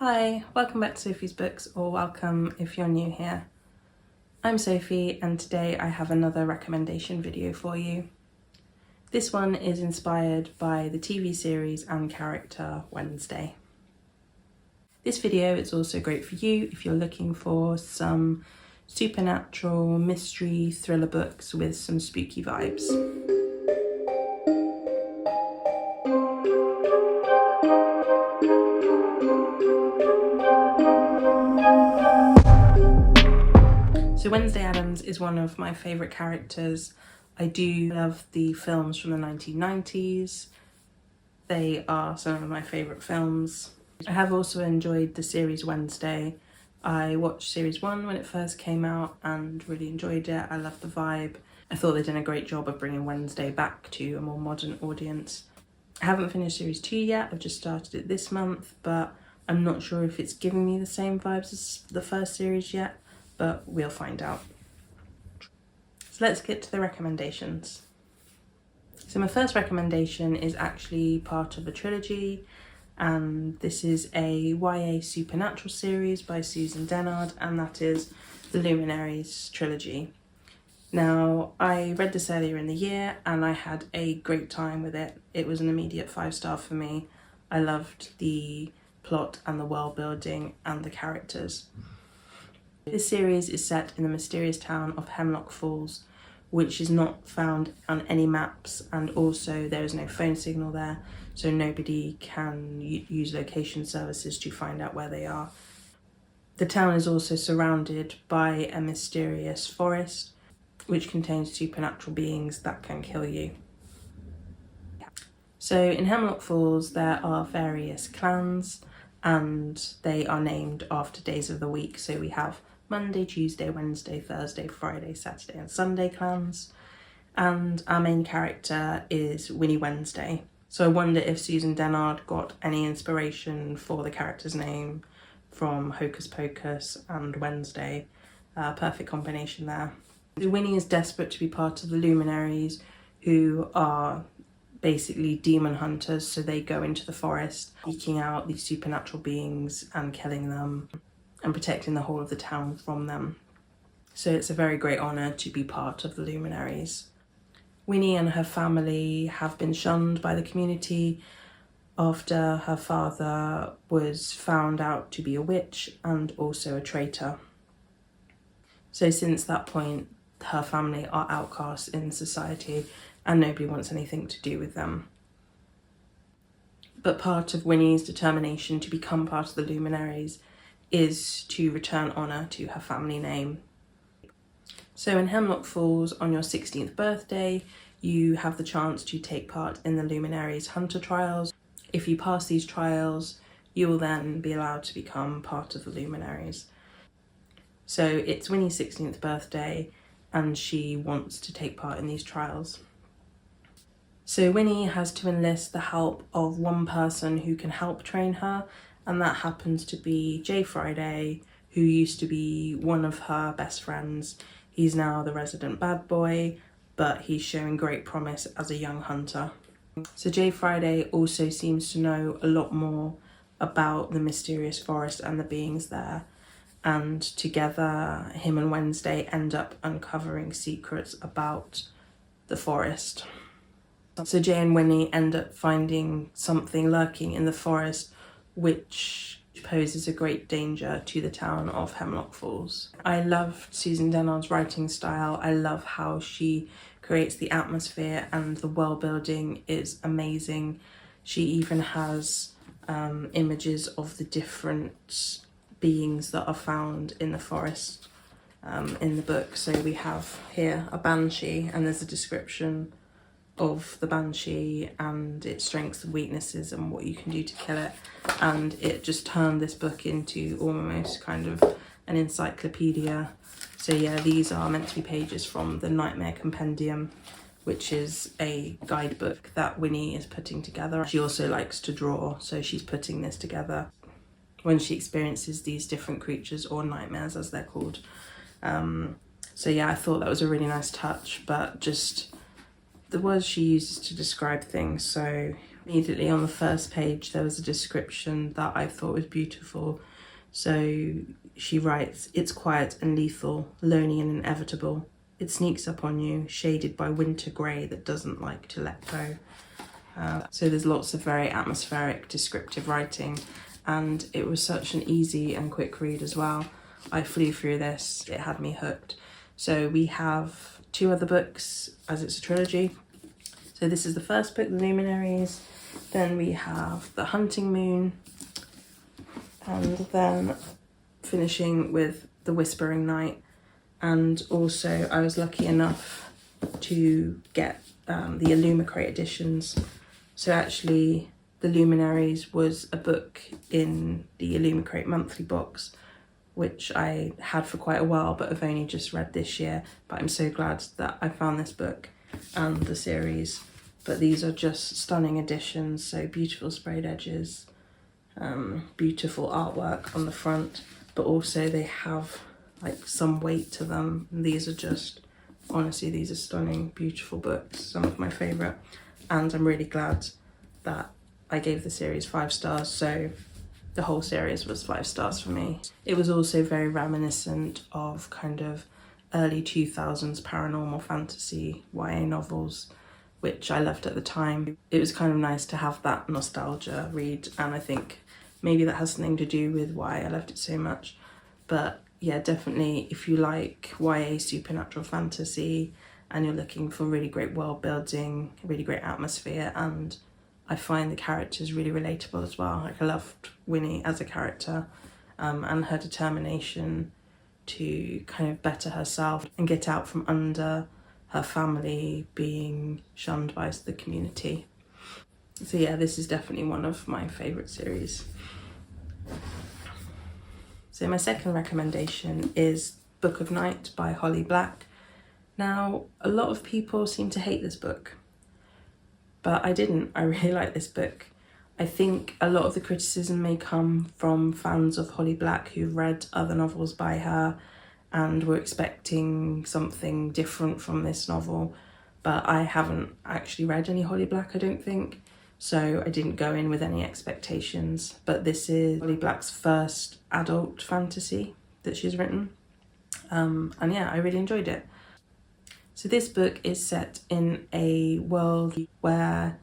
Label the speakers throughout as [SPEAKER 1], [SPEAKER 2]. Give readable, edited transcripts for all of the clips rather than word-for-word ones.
[SPEAKER 1] Hi, welcome back to Sophie's Books, or welcome if you're new here. I'm Sophie and today I have another recommendation video for you. This one is inspired by the TV series and character Wednesday. This video is also great for you if you're looking for some supernatural mystery thriller books with some spooky vibes. So Wednesday Addams is one of my favourite characters. I do love the films from the 1990s. They are some of my favourite films. I have also enjoyed the series Wednesday. I watched series 1 when it first came out and really enjoyed it. I loved the vibe. I thought they did a great job of bringing Wednesday back to a more modern audience. I haven't finished series 2 yet, I've just started it this month, but I'm not sure if it's giving me the same vibes as the first series yet, but we'll find out. So let's get to the recommendations. So my first recommendation is actually part of a trilogy, and this is a YA supernatural series by Susan Dennard, and that is the Luminaries Trilogy. Now, I read this earlier in the year and I had a great time with it. It was an immediate 5-star for me. I loved the plot and the world building and the characters. This series is set in the mysterious town of Hemlock Falls, which is not found on any maps, and also there is no phone signal there, so nobody can use location services to find out where they are. The town is also surrounded by a mysterious forest, which contains supernatural beings that can kill you. So in Hemlock Falls there are various clans, and they are named after days of the week. So we have Monday, Tuesday, Wednesday, Thursday, Friday, Saturday and Sunday clans. And our main character is Winnie Wednesday. So I wonder if Susan Dennard got any inspiration for the character's name from Hocus Pocus and Wednesday. Perfect combination there. Winnie is desperate to be part of the Luminaries, who are basically demon hunters, so they go into the forest seeking out these supernatural beings and killing them and protecting the whole of the town from them. So it's a very great honour to be part of the Luminaries. Winnie and her family have been shunned by the community after her father was found out to be a witch and also a traitor. So since that point, her family are outcasts in society and nobody wants anything to do with them. But part of Winnie's determination to become part of the Luminaries is to return honour to her family name. So in Hemlock Falls, on your 16th birthday, you have the chance to take part in the Luminaries Hunter Trials. If you pass these trials, you will then be allowed to become part of the Luminaries. So it's Winnie's 16th birthday and she wants to take part in these trials. So Winnie has to enlist the help of one person who can help train her, and that happens to be Jay Friday, who used to be one of her best friends. He's now the resident bad boy, but he's showing great promise as a young hunter. So Jay Friday also seems to know a lot more about the mysterious forest and the beings there, and together him and Wednesday end up uncovering secrets about the forest. So Jay and Winnie end up finding something lurking in the forest which poses a great danger to the town of Hemlock Falls. I loved Susan Dennard's writing style. I love how she creates the atmosphere, and the world building is amazing. She even has images of the different beings that are found in the forest in the book. So we have here a banshee, and there's a description of the banshee and its strengths and weaknesses and what you can do to kill it, and it just turned this book into almost kind of an encyclopedia. So yeah, these are meant to be pages from the Nightmare Compendium, which is a guidebook that Winnie is putting together. She also likes to draw, so she's putting this together when she experiences these different creatures, or nightmares as they're called. So yeah, I thought that was a really nice touch, but just the words she uses to describe things. So Immediately on the first page there was a description that I thought was beautiful. So she writes, "It's quiet and lethal, lonely and inevitable. It sneaks up on you, shaded by winter grey that doesn't like to let go." So there's lots of very atmospheric, descriptive writing, and it was such an easy and quick read as well. I flew through this, it had me hooked. So we have 2 other books, as it's a trilogy. So this is the first book, The Luminaries, then we have The Hunting Moon, and then finishing with The Whispering Night. And also I was lucky enough to get the Illumicrate editions. So actually The Luminaries was a book in the Illumicrate monthly box, which I had for quite a while but have only just read this year. But I'm so glad that I found this book and the series. But these are just stunning editions, so beautiful sprayed edges, beautiful artwork on the front, but also they have like some weight to them. And these are just, honestly, these are stunning, beautiful books, some of my favourite. And I'm really glad that I gave the series 5 stars, so the whole series was 5 stars for me. It was also very reminiscent of kind of early 2000s paranormal fantasy YA novels, which I loved at the time. It was kind of nice to have that nostalgia read, and I think maybe that has something to do with why I loved it so much. But yeah, definitely if you like YA supernatural fantasy and you're looking for really great world building, really great atmosphere, and I find the characters really relatable as well. Like I loved Winnie as a character, and her determination to kind of better herself and get out from under her family being shunned by the community. So yeah, this is definitely one of my favourite series. So my second recommendation is Book of Night by Holly Black. Now, a lot of people seem to hate this book, but I didn't. I really like this book. I think a lot of the criticism may come from fans of Holly Black who've read other novels by her and were expecting something different from this novel, but I haven't actually read any Holly Black, I don't think, so I didn't go in with any expectations. But this is Holly Black's first adult fantasy that she's written, and yeah, I really enjoyed it. So this book is set in a world where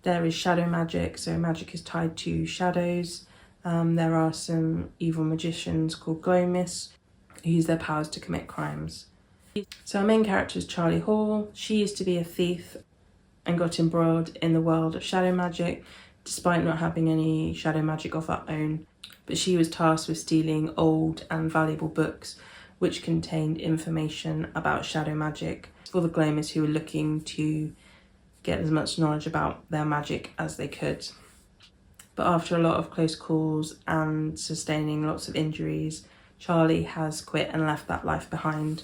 [SPEAKER 1] there is shadow magic, so magic is tied to shadows. There are some evil magicians called glow-mists who use their powers to commit crimes. So our main character is Charlie Hall. She used to be a thief and got embroiled in the world of shadow magic, despite not having any shadow magic of her own. But she was tasked with stealing old and valuable books which contained information about shadow magic for the glow-mists who were looking to get as much knowledge about their magic as they could. But after a lot of close calls and sustaining lots of injuries, Charlie has quit and left that life behind.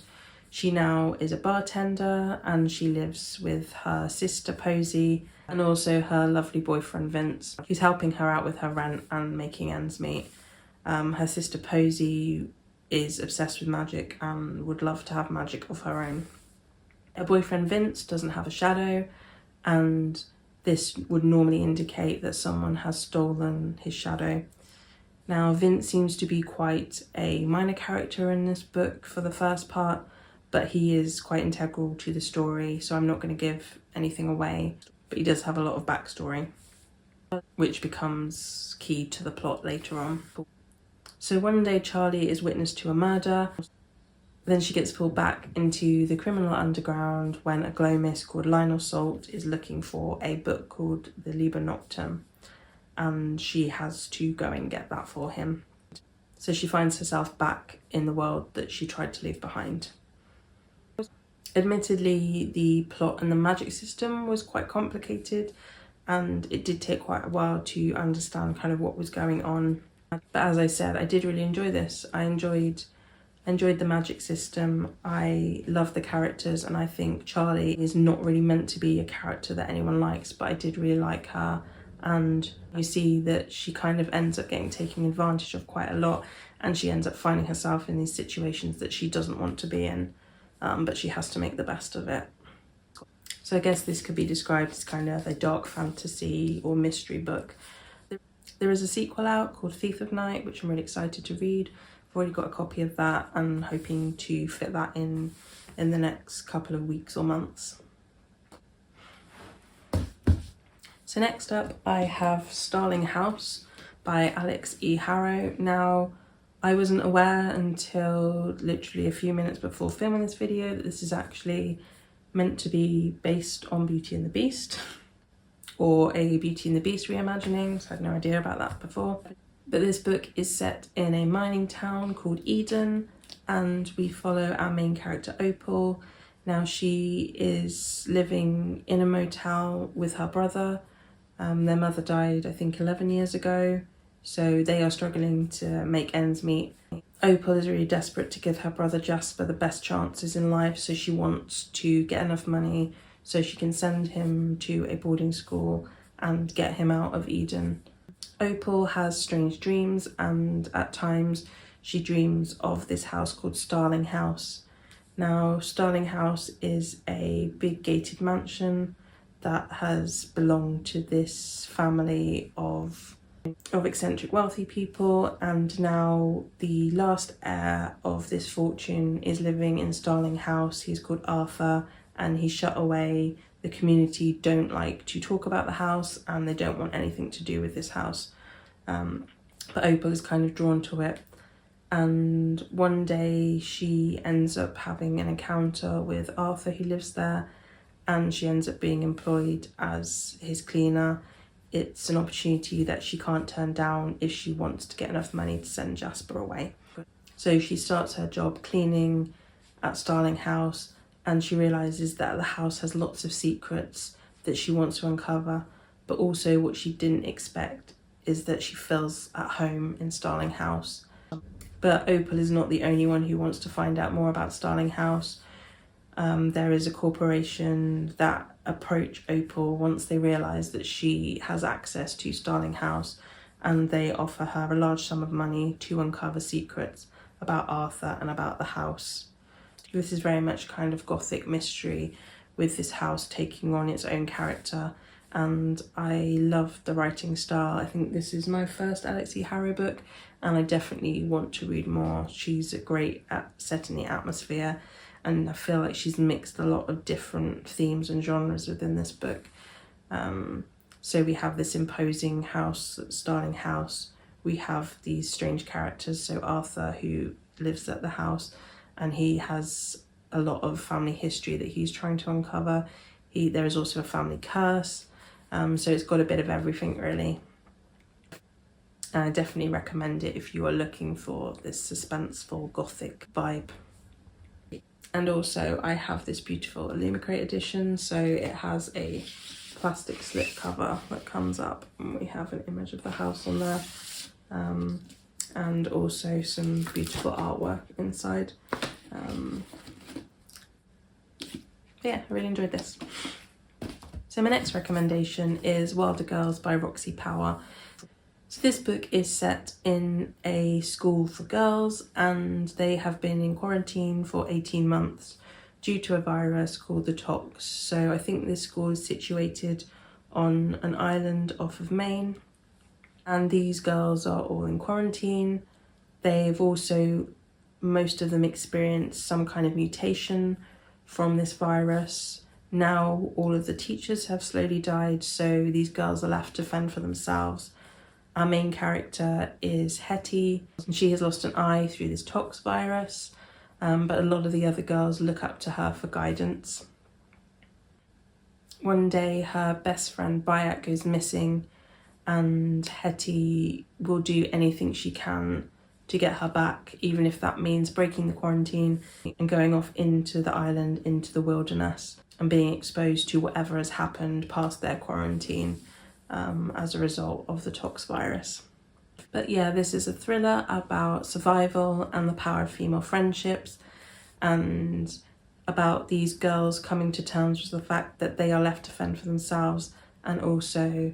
[SPEAKER 1] She now is a bartender and she lives with her sister Posy and also her lovely boyfriend Vince, who's helping her out with her rent and making ends meet. Her sister Posy is obsessed with magic and would love to have magic of her own. Her boyfriend Vince doesn't have a shadow, and this would normally indicate that someone has stolen his shadow. Now, Vince seems to be quite a minor character in this book for the first part, but he is quite integral to the story, so I'm not going to give anything away. But he does have a lot of backstory, which becomes key to the plot later on. So one day Charlie is witness to a murder. Then she gets pulled back into the criminal underground when a glow-mist called Lionel Salt is looking for a book called the Liber Noctem, and she has to go and get that for him. So she finds herself back in the world that she tried to leave behind. Admittedly, the plot and the magic system was quite complicated, and it did take quite a while to understand kind of what was going on. But as I said, I did really enjoy this. I enjoyed the magic system. I love the characters, and I think Charlie is not really meant to be a character that anyone likes, but I did really like her. And you see that she kind of ends up getting taken advantage of quite a lot, and she ends up finding herself in these situations that she doesn't want to be in, but she has to make the best of it. So So I guess this could be described as kind of a dark fantasy or mystery book. There is a sequel out called Thief of Night, which I'm really excited to read. I've already got a copy of that and hoping to fit that in the next couple of weeks or months. So next up I have Starling House by Alix E. Harrow. Now, I wasn't aware until literally a few minutes before filming this video that this is actually meant to be based on Beauty and the Beast, or a Beauty and the Beast reimagining, so I had no idea about that before. But this book is set in a mining town called Eden, and we follow our main character Opal. Now, she is living in a motel with her brother. Their mother died, I think, 11 years ago, so they are struggling to make ends meet. Opal is really desperate to give her brother Jasper the best chances in life, so she wants to get enough money so she can send him to a boarding school and get him out of Eden. Opal has strange dreams, and at times she dreams of this house called Starling House. Now, Starling House is a big gated mansion that has belonged to this family of eccentric wealthy people, and now the last heir of this fortune is living in Starling House. He's called Arthur, and he's shut away. The community don't like to talk about the house and they don't want anything to do with this house. But Opal is kind of drawn to it, and one day she ends up having an encounter with Arthur, who lives there, and she ends up being employed as his cleaner. It's an opportunity that she can't turn down if she wants to get enough money to send Jasper away. So she starts her job cleaning at Starling House, and she realises that the house has lots of secrets that she wants to uncover, but also what she didn't expect is that she feels at home in Starling House. But Opal is not the only one who wants to find out more about Starling House. There is a corporation that approach Opal once they realise that she has access to Starling House, and they offer her a large sum of money to uncover secrets about Arthur and about the house. This is very much kind of Gothic mystery, with this house taking on its own character, and I love the writing style. I think this is my first Alix E. Harrow book, and I definitely want to read more. She's great at setting the atmosphere, and I feel like she's mixed a lot of different themes and genres within this book. So we have this imposing house, Starling House. We have these strange characters, so Arthur, who lives at the house, and he has a lot of family history that he's trying to uncover. There is also a family curse, so it's got a bit of everything, really. And I definitely recommend it if you are looking for this suspenseful Gothic vibe. And also I have this beautiful Illumicrate edition, so it has a plastic slip cover that comes up, and we have an image of the house on there, and also some beautiful artwork inside. Yeah, I really enjoyed this. So my next recommendation is Wilder Girls by Rory Power. So this book is set in a school for girls, and they have been in quarantine for 18 months due to a virus called the Tox. So I think this school is situated on an island off of Maine, and these girls are all in quarantine. They've also, most of them, experienced some kind of mutation from this virus. Now all of the teachers have slowly died, so these girls are left to fend for themselves. Our main character is Hetty, and she has lost an eye through this Tox virus, but a lot of the other girls look up to her for guidance. One day her best friend Bayat goes missing, and Hetty will do anything she can to get her back, even if that means breaking the quarantine and going off into the island, into the wilderness, and being exposed to whatever has happened past their quarantine as a result of the Tox virus. But yeah, this is a thriller about survival and the power of female friendships, and about these girls coming to terms with the fact that they are left to fend for themselves, and also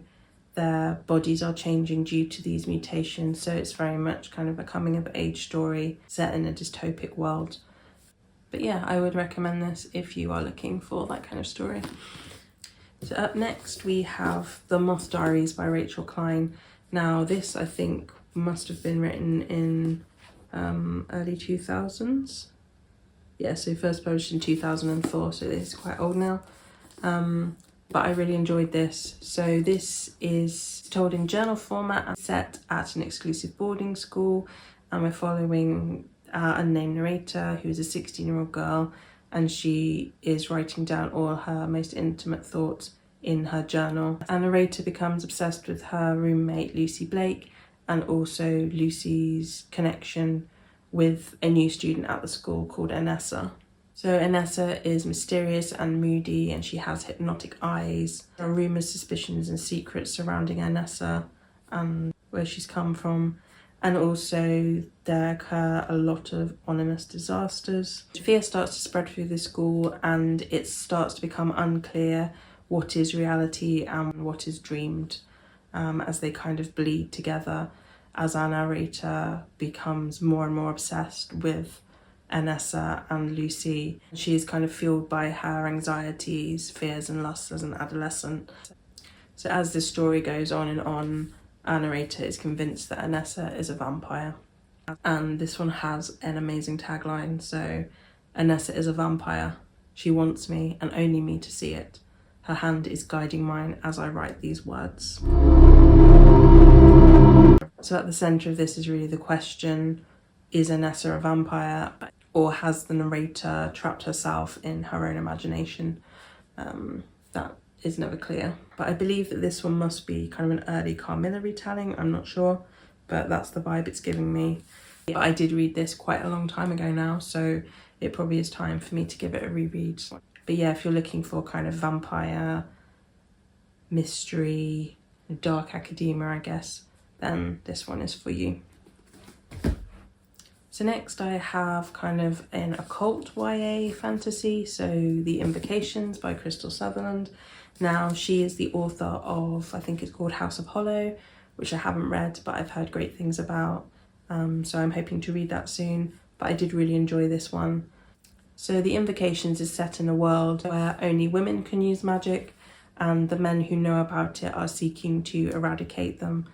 [SPEAKER 1] their bodies are changing due to these mutations. So it's very much kind of a coming of age story set in a dystopic world. But yeah, I would recommend this if you are looking for that kind of story. So up next we have The Moth Diaries by Rachel Klein. Now this I think must have been written in early 2000s. Yeah, so first published in 2004, so it's quite old now. But I really enjoyed this. So this is told in journal format and set at an exclusive boarding school, and we're following an unnamed narrator who is a 16-year-old girl, and she is writing down all her most intimate thoughts in her journal. Our narrator becomes obsessed with her roommate Lucy Blake, and also Lucy's connection with a new student at the school called Anessa. So Anessa is mysterious and moody, and she has hypnotic eyes. There are rumours, suspicions and secrets surrounding Anessa and where she's come from. And also there occur a lot of ominous disasters. Fear starts to spread through the school, and it starts to become unclear what is reality and what is dreamed, as they kind of bleed together as our narrator becomes more and more obsessed with Anessa and Lucy. She is kind of fueled by her anxieties, fears and lusts as an adolescent. So as the story goes on and on, our narrator is convinced that Anessa is a vampire. And this one has an amazing tagline. So, Anessa is a vampire. She wants me and only me to see it. Her hand is guiding mine as I write these words. So at the centre of this is really the question, is Anessa a vampire, or has the narrator trapped herself in her own imagination? That is never clear. But I believe that this one must be kind of an early Carmilla retelling, I'm not sure, but that's the vibe it's giving me. But I did read this quite a long time ago now, so it probably is time for me to give it a reread. But yeah, if you're looking for kind of vampire, mystery, dark academia, I guess, then this one is for you. So next I have kind of an occult YA fantasy, so The Invocations by Krystal Sutherland. Now she is the author of, I think it's called House of Hollow, which I haven't read but I've heard great things about, so I'm hoping to read that soon, but I did really enjoy this one. So The Invocations is set in a world where only women can use magic, and the men who know about it are seeking to eradicate them.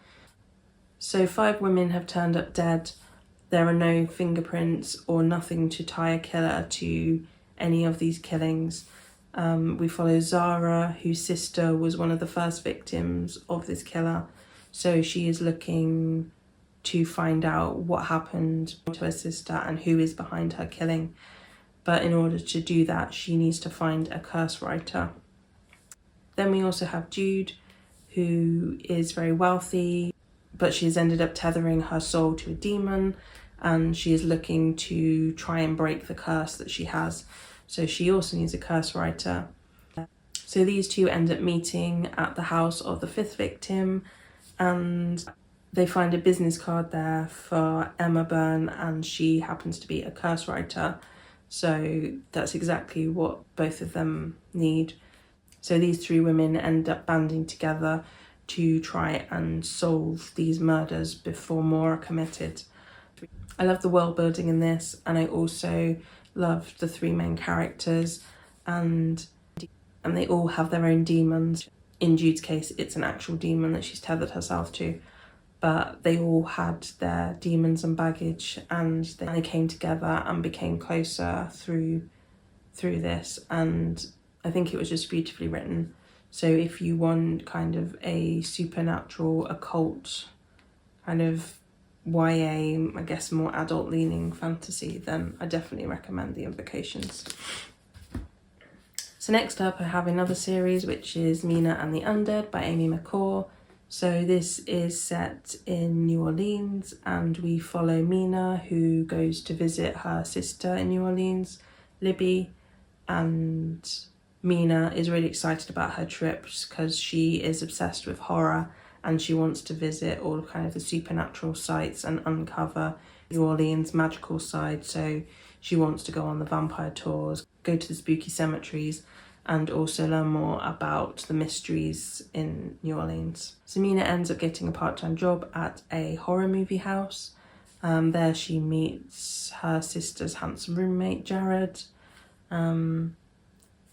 [SPEAKER 1] So 5 women have turned up dead. There are no fingerprints or nothing to tie a killer to any of these killings. We follow Zara, whose sister was one of the first victims of this killer. So she is looking to find out what happened to her sister and who is behind her killing. But in order to do that, she needs to find a curse writer. Then we also have Jude, who is very wealthy, but she's ended up tethering her soul to a demon, and she is looking to try and break the curse that she has. So she also needs a curse writer. So these two end up meeting at the house of the 5th victim, and they find a business card there for Emma Byrne, and she happens to be a curse writer. So that's exactly what both of them need. So these 3 women end up banding together to try and solve these murders before more are committed. I love the world building in this, and I also loved the 3 main characters, and they all have their own demons. In Jude's case, it's an actual demon that she's tethered herself to, but they all had their demons and baggage, and they came together and became closer through this, and I think it was just beautifully written. So if you want kind of a supernatural, occult, kind of YA, I guess more adult leaning fantasy, then I definitely recommend The Invocations. So next up I have another series, which is Mina and the Undead by Amy McCaw. So this is set in New Orleans, and we follow Mina, who goes to visit her sister in New Orleans, Libby, and Mina is really excited about her trips because she is obsessed with horror, and she wants to visit all kind of the supernatural sites and uncover New Orleans' magical side. So she wants to go on the vampire tours, go to the spooky cemeteries, and also learn more about the mysteries in New Orleans. So Mina ends up getting a part-time job at a horror movie house. There she meets her sister's handsome roommate, Jared.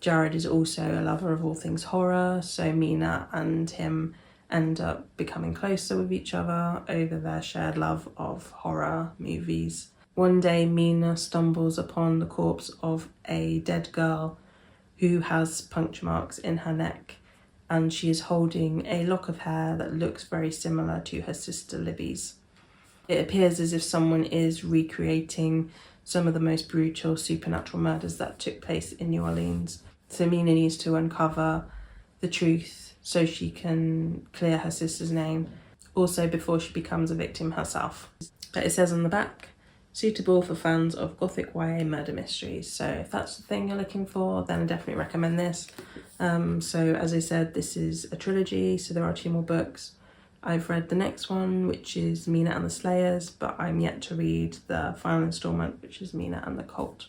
[SPEAKER 1] Jared is also a lover of all things horror, so Mina and him end up becoming closer with each other over their shared love of horror movies. One day, Mina stumbles upon the corpse of a dead girl who has puncture marks in her neck, and she is holding a lock of hair that looks very similar to her sister Libby's. It appears as if someone is recreating some of the most brutal supernatural murders that took place in New Orleans. So Mina needs to uncover the truth so she can clear her sister's name, also before she becomes a victim herself. But it says on the back, suitable for fans of Gothic YA murder mysteries. So if that's the thing you're looking for, then I definitely recommend this. So as I said, this is a trilogy, so there are 2 more books. I've read the next one, which is Mina and the Slayers, but I'm yet to read the final installment, which is Mina and the Cult.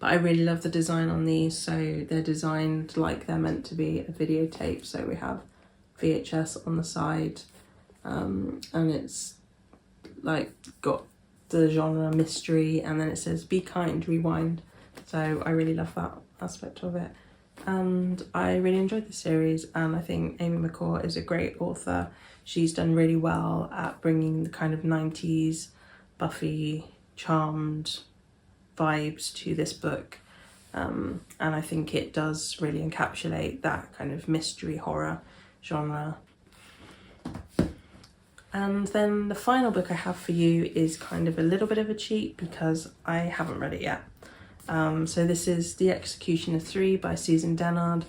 [SPEAKER 1] But I really love the design on these, so they're designed like they're meant to be a videotape. So we have VHS on the side, and it's like got the genre mystery, and then it says be kind, rewind. So I really love that aspect of it, and I really enjoyed the series, and I think Amy McCaw is a great author. She's done really well at bringing the kind of 90s Buffy Charmed vibes to this book, and I think it does really encapsulate that kind of mystery horror genre. And then the final book I have for you is kind of a little bit of a cheat because I haven't read it yet. So this is The Executioner 3 by Susan Dennard,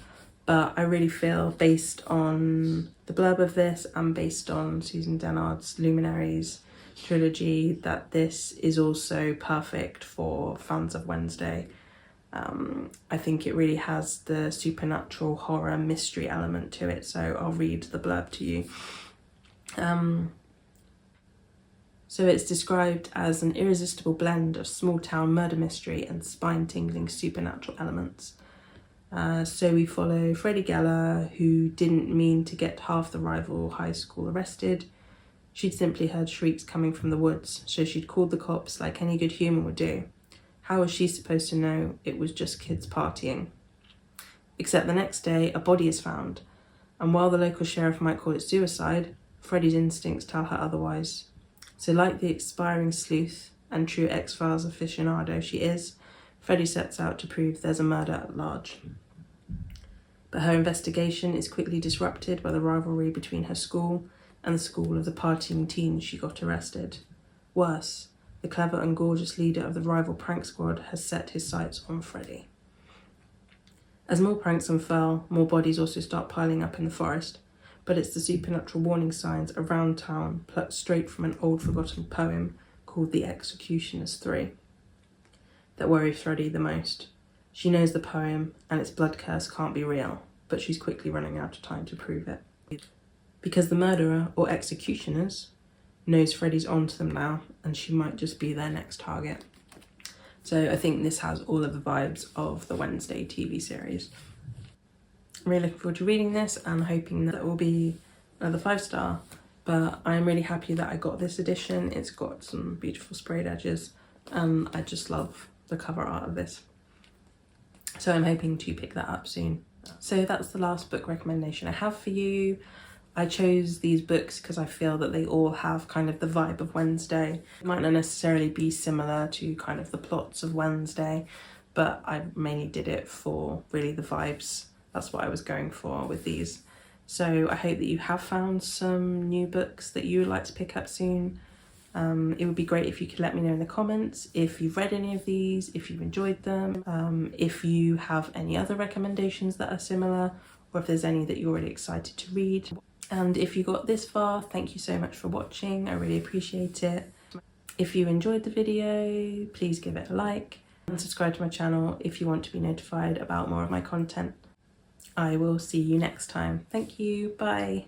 [SPEAKER 1] but I really feel, based on the blurb of this and based on Susan Dennard's Luminaries Trilogy, that this is also perfect for fans of Wednesday. I think it really has the supernatural horror mystery element to it, so I'll read the blurb to you. So it's described as an irresistible blend of small-town murder mystery and spine-tingling supernatural elements. So we follow Freddie Geller, who didn't mean to get half the rival high school arrested. She'd simply heard shrieks coming from the woods, so she'd called the cops like any good human would do. How was she supposed to know it was just kids partying? Except the next day, a body is found, and while the local sheriff might call it suicide, Freddie's instincts tell her otherwise. So like the expiring sleuth and true X-Files aficionado she is, Freddie sets out to prove there's a murder at large. But her investigation is quickly disrupted by the rivalry between her school and the school of the partying teens she got arrested. Worse, the clever and gorgeous leader of the rival prank squad has set his sights on Freddie. As more pranks unfurl, more bodies also start piling up in the forest, but it's the supernatural warning signs around town plucked straight from an old forgotten poem called The Executioners 3 that worry Freddie the most. She knows the poem and its blood curse can't be real, but she's quickly running out of time to prove it. Because the murderer, or executioners, knows Freddie's onto them now, and she might just be their next target. So I think this has all of the vibes of the Wednesday TV series. I'm really looking forward to reading this and hoping that it will be another 5-star, but I'm really happy that I got this edition. It's got some beautiful sprayed edges, and I just love the cover art of this. So I'm hoping to pick that up soon. So that's the last book recommendation I have for you. I chose these books because I feel that they all have kind of the vibe of Wednesday. It might not necessarily be similar to kind of the plots of Wednesday, but I mainly did it for really the vibes. That's what I was going for with these. So I hope that you have found some new books that you would like to pick up soon. It would be great if you could let me know in the comments if you've read any of these, if you've enjoyed them, if you have any other recommendations that are similar, or if there's any that you're really excited to read. And if you got this far, thank you so much for watching. I really appreciate it. If you enjoyed the video, please give it a like and subscribe to my channel if you want to be notified about more of my content. I will see you next time. Thank you. Bye.